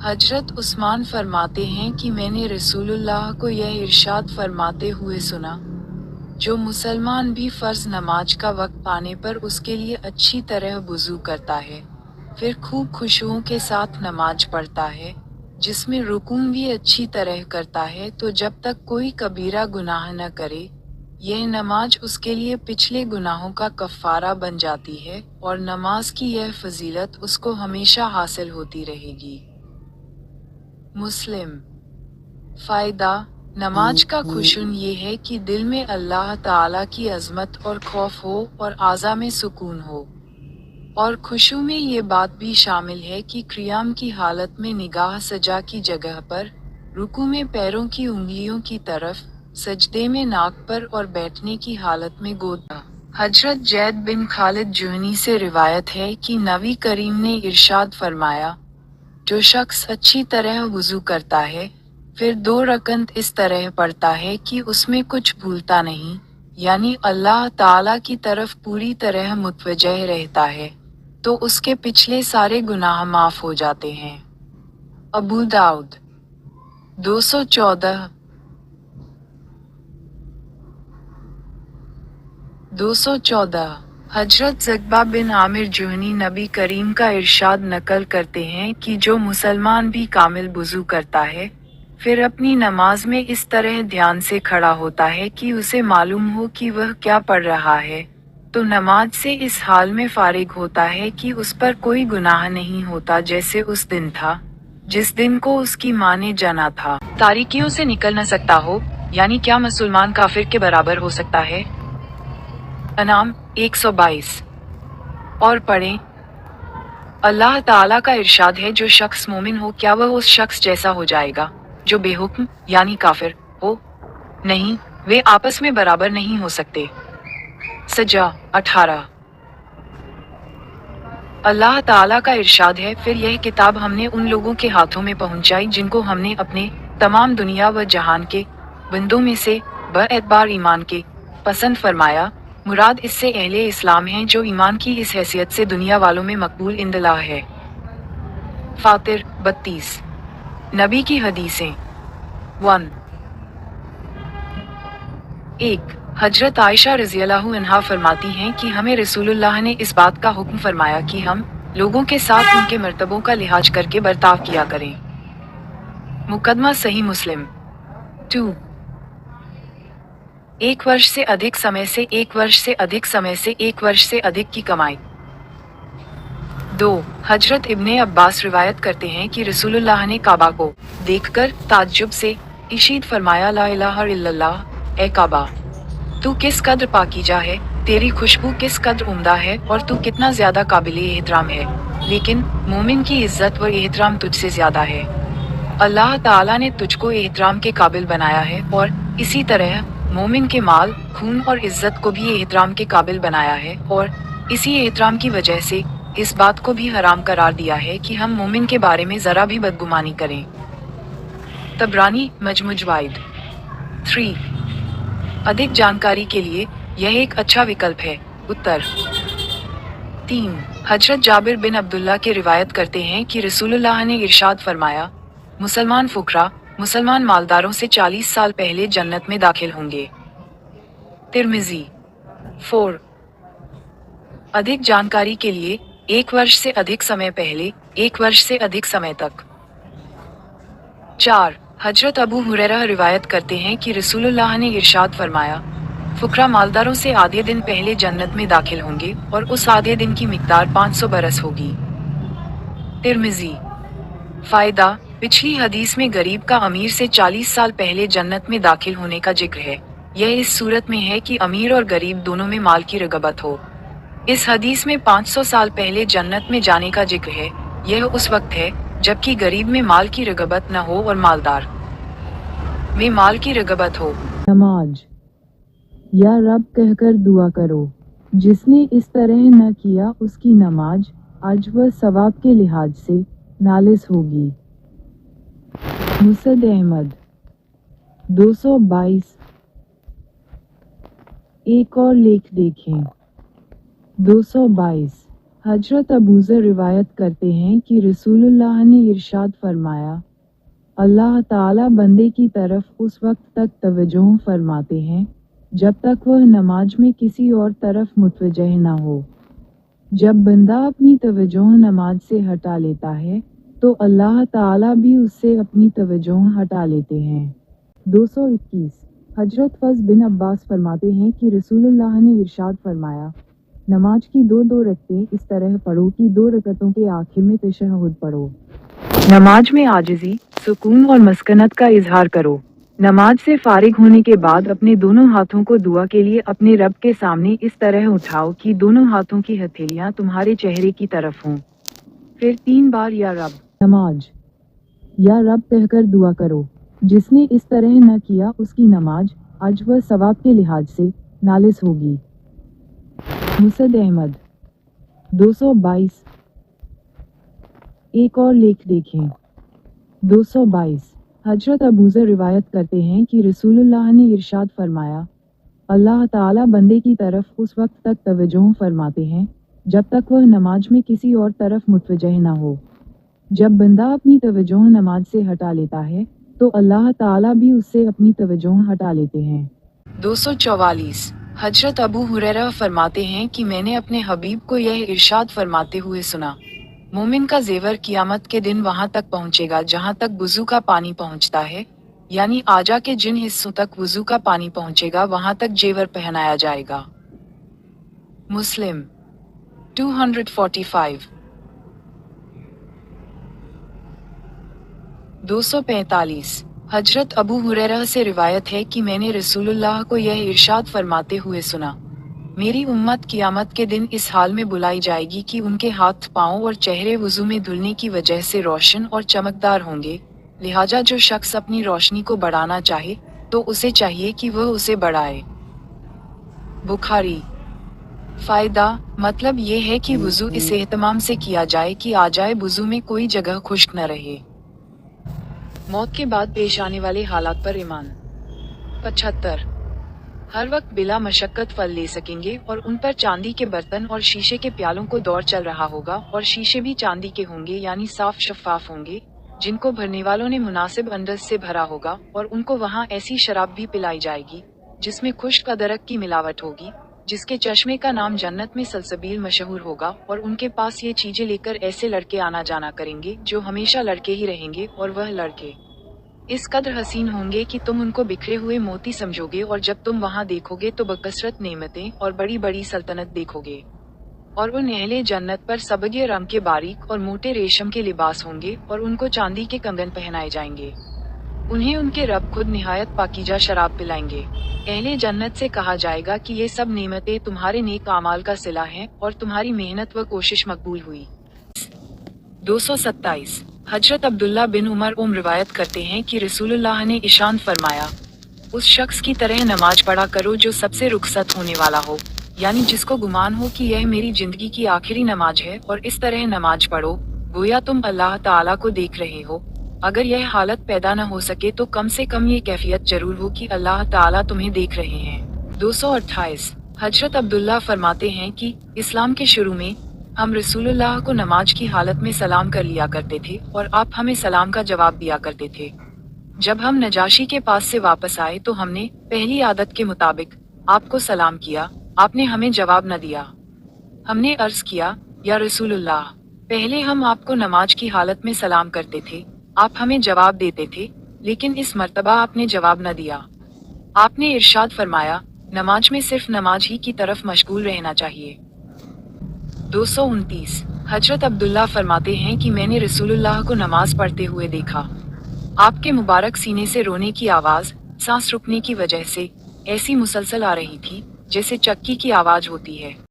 हजरत उस्मान फरमाते हैं कि मैंने रसूलुल्लाह को यह इरशाद फरमाते हुए सुना, जो मुसलमान भी फ़र्ज़ नमाज का वक्त पाने पर उसके लिए अच्छी तरह वुज़ू करता है, फिर खूब खुशुओं के साथ नमाज पढ़ता है, जिसमें रुकून भी अच्छी तरह करता है, तो जब तक कोई कबीरा गुनाह न करे, यह नमाज उसके लिए पिछले गुनाहों का कफ़ारा बन जाती है और नमाज की यह फजीलत उसको हमेशा हासिल होती रहेगी। मुस्लिम। फ़ायदा। नमाज का खुशून ये है कि दिल में अल्लाह ताला की अज़मत और खौफ हो और आज़ा में सुकून हो, और खुशू में ये बात भी शामिल है कि क़ियाम की हालत में निगाह सजा की जगह पर, रुकू में पैरों की उंगलियों की तरफ, सजदे में नाक पर और बैठने की हालत में गोदा। हजरत जैद बिन खालिद जुहनी से रिवायत है कि नबी करीम ने इरशाद फरमाया, जो शख्स अच्छी तरह वुज़ू करता है, फिर 2 रकअत इस तरह पढ़ता है कि उसमें कुछ भूलता नहीं, यानी अल्लाह ताला की तरफ पूरी तरह मुतवज्जह रहता है, तो उसके पिछले सारे गुनाह माफ़ हो जाते हैं। अबू दाऊद 214 214। हजरत ज़कबा बिन आमिर जुहनी नबी करीम का इरशाद नकल करते हैं कि जो मुसलमान भी कामिल वुज़ू करता है, फिर अपनी नमाज में इस तरह ध्यान से खड़ा होता है कि उसे मालूम हो कि वह क्या पढ़ रहा है, तो नमाज से इस हाल में फारिग होता है कि उस पर कोई गुनाह नहीं होता, जैसे उस दिन था जिस दिन को उसकी माँ ने जाना था। तारीकियों से निकल न सकता हो, यानी क्या मुसलमान काफिर के बराबर हो सकता है? अनाम 122। और पढ़ें, अल्लाह ताला का इरशाद है, जो शख्स मोमिन हो क्या वह उस शख्स जैसा हो जाएगा जो बेहुक्म यानी काफिर हो? नहीं, वे आपस में बराबर नहीं हो सकते। सजा 18। अल्लाह ताला का इरशाद है, फिर यह किताब हमने उन लोगों के हाथों में पहुंचाई जिनको हमने अपने तमाम दुनिया व जहान के बंदों में से बएतबार ईमान के पसंद फरमाया। मुराद इससे अहले इस्लाम हैं जो ईमान की इस हैसियत से दुनिया वालों में मकबूल इंदलाह है। फातिर 32। नबी की हदीसें 1। 1। हजरत आयशा रज़ियल्लाहु अन्हा फरमाती हैं कि हमें रसूलुल्लाह ने इस बात का हुक्म फरमाया कि हम लोगों के साथ उनके मर्तबों का लिहाज करके बर्ताव किया करें। मुकदमा सही मुस्लिम 2। 1 वर्ष से अधिक समय से 1 वर्ष से अधिक समय से 1 वर्ष से अधिक की कमाई। 2। हजरत इब्ने अब्बास रिवायत करते हैं कि रसूलुल्लाह ने काबा को देखकर ताज्जुब से इशीद फरमाया, ला इलाहा इल्लल्लाह, ए काबा, तू किस कद्र पाकीज़ा है, तेरी खुशबू किस कद्र उम्दा है और तू कितना ज्यादा काबिल एहतराम है, लेकिन मोमिन की इज्जत व एहतराम तुझसे ज्यादा है। अल्लाह ताला ने तुझको एहतराम के काबिल बनाया है और इसी तरह मोमिन के माल, खून और इज्जत को भी एहतराम के काबिल बनाया है, और इसी एहतराम की वजह से इस बात को भी हराम करार दिया है कि हम मोमिन के बारे में जरा भी बदगुमानी करें। तबरानी मजमू ज़वाइद 3। अधिक जानकारी के लिए यह एक अच्छा विकल्प है। उत्तर 3। हजरत जाबिर बिन अब्दुल्ला के रिवायत करते हैं कि रसूलुल्लाह ने इरशाद फरमाया, मुसलमान फुकरा मुसलमान मालदारों से 40 साल पहले जन्नत में दाखिल होंगे। तिर्मिज़ी 4। अधिक जानकारी के लिए 1 वर्ष से अधिक समय पहले, 1 वर्ष से अधिक समय तक। 4। हजरत अबू हुरैरा रिवायत करते हैं कि रसूलुल्लाह ने इरशाद फरमाया, फुकरा मालदारों से आधे दिन पहले जन्नत में दाखिल होंगे और उस आधे दिन की मिकदार 500 बरस होगी। तिर्मिज़ी। फ़ायदा। पिछली हदीस में गरीब का अमीर से 40 साल पहले जन्नत में दाखिल होने का जिक्र है। यह इस सूरत में है कि अमीर और गरीब दोनों में माल की रगबत हो। इस हदीस में 500 साल पहले जन्नत में जाने का जिक्र है। यह उस वक्त है जबकि गरीब में माल की रगबत न हो और मालदार में माल की रगबत हो। नमाज। या रब कहकर दुआ करो, जिसने इस तरह न किया उसकी नमाज अज व सवाब के लिहाज से नालिस होगी। मुसद अहमद 222। एक और लेख देखें 222। हजरत अबू ज़र रिवायत करते हैं कि रसूलुल्लाह ने इरशाद फरमाया, अल्लाह ताला बंदे की तरफ उस वक्त तक तवज्जो फरमाते हैं जब तक वह नमाज में किसी और तरफ मुतवज्जह ना हो। जब बंदा अपनी तवज्जो नमाज से हटा लेता है तो अल्लाह ताला भी उससे अपनी तवज्जो हटा लेते हैं। 221 हजरत फज़ बिन अब्बास फरमाते हैं कि रसूलुल्लाह ने इरशाद फरमाया, नमाज की दो रकतें इस तरह पढ़ो कि 2 रकतों के आखिर में तशहुद पढ़ो। नमाज में आजिज़ी, सुकून और मस्कनत का इजहार करो। नमाज से फारिग होने के बाद अपने दोनों हाथों को दुआ के लिए अपने रब के सामने इस तरह उठाओ कि दोनों हाथों की हथेलियां तुम्हारे चेहरे की तरफ हों। फिर 3 बार या रब, नमाज, या रब कहकर दुआ करो। जिसने इस तरह न किया उसकी नमाज आज व सवाब के लिहाज से नालिस होगी। मुसद अहमद 222 एक और लेख देखें। 222 हजरत अबू ज़र रिवायत करते हैं कि रसूलुल्लाह ने इरशाद फरमाया, अल्लाह ताला बंदे की तरफ उस वक्त तक तवज्जो फरमाते हैं जब तक वह नमाज में किसी और तरफ मुतवज्जह ना हो। जब बंदा अपनी तवज्जो नमाज से हटा लेता है तो अल्लाह ताला भी उससे अपनी तवज्जो हटा लेते हैं। 244 हजरत अबू हुरैरा फरमाते हैं कि मैंने अपने हबीब को यह इरशाद फरमाते हुए सुना, मोमिन का जेवर कियामत के दिन वहां तक पहुंचेगा जहां तक वुजू का पानी पहुंचता है, यानी आजा के जिन हिस्सों तक वुजू का पानी पहुंचेगा वहां तक जेवर पहनाया जाएगा। मुस्लिम 245 245 हजरत अबू हुरैरा से रिवायत है कि मैंने रसूलुल्लाह को यह इरशाद फरमाते हुए सुना, मेरी उम्मत कियामत के दिन इस हाल में बुलाई जाएगी कि उनके हाथ, पांव और चेहरे वुजू में धुलने की वजह से रोशन और चमकदार होंगे, लिहाजा जो शख्स अपनी रोशनी को बढ़ाना चाहे तो उसे चाहिए कि वह उसे बढ़ाए। बुखारी फायदा मतलब ये है कि वुजू इस एहतमाम से किया जाए कि आ जाए वुजू में कोई जगह खुश्क न रहे। मौत के बाद पेश आने वाले हालात पर ईमान। 75 हर वक्त बिला मशक्कत फल ले सकेंगे और उन पर चांदी के बर्तन और शीशे के प्यालों को दौर चल रहा होगा और शीशे भी चांदी के होंगे यानी साफ शफाफ होंगे, जिनको भरने वालों ने मुनासिब अंदाज से भरा होगा और उनको वहाँ ऐसी शराब भी पिलाई जाएगी जिसमें खुश्क अदरक की मिलावट होगी, जिसके चश्मे का नाम जन्नत में सलसबील मशहूर होगा और उनके पास ये चीजें लेकर ऐसे लड़के आना जाना करेंगे जो हमेशा लड़के ही रहेंगे और वह लड़के इस कदर हसीन होंगे कि तुम उनको बिखरे हुए मोती समझोगे और जब तुम वहाँ देखोगे तो बकसरत नेमतें और बड़ी बड़ी सल्तनत देखोगे। और उन अहले जन्नत पर सबगे रंग के बारीक और मोटे रेशम के लिबास होंगे और उनको चांदी के कंगन पहनाए जाएंगे। उन्हें उनके रब खुद निहायत पाकीजा शराब पिलाएंगे। अहले जन्नत से कहा जाएगा कि ये सब नेमतें तुम्हारे नेक आमाल का सिला हैं और तुम्हारी मेहनत व कोशिश मकबूल हुई। 227 हजरत अब्दुल्ला बिन उमर रिवायत करते हैं कि रसूलुल्लाह ने इशान फरमाया, उस शख्स की तरह नमाज पढ़ा करो जो सबसे रुखसत होने वाला हो, यानी जिसको गुमान हो कि यह मेरी जिंदगी की आखिरी नमाज है, और इस तरह नमाज पढ़ो गोया तुम अल्लाह ताला को देख रहे हो। अगर यह हालत पैदा न हो सके तो कम से कम ये कैफियत जरूर हो कि अल्लाह ताला तुम्हें देख रहे हैं। 228 हजरत अब्दुल्ला फरमाते हैं कि इस्लाम के शुरू में हम रसूलुल्लाह को नमाज की हालत में सलाम कर लिया करते थे और आप हमें सलाम का जवाब दिया करते थे। जब हम नजाशी के पास से वापस आए तो हमने पहली आदत के मुताबिक आपको सलाम किया, आपने हमें जवाब न दिया। हमने अर्ज किया, या रसूलुल्लाह, पहले हम आपको नमाज की हालत में सलाम करते थे, आप हमें जवाब देते थे, लेकिन इस मर्तबा आपने जवाब न दिया। आपने इरशाद फरमाया, नमाज में सिर्फ नमाज ही की तरफ मशगूल रहना चाहिए। 229 हजरत अब्दुल्ला फरमाते हैं कि मैंने रसूलुल्लाह को नमाज पढ़ते हुए देखा। आपके मुबारक सीने से रोने की आवाज सांस रुकने की वजह से ऐसी मुसलसल आ रही थी जैसे चक्की की आवाज होती है।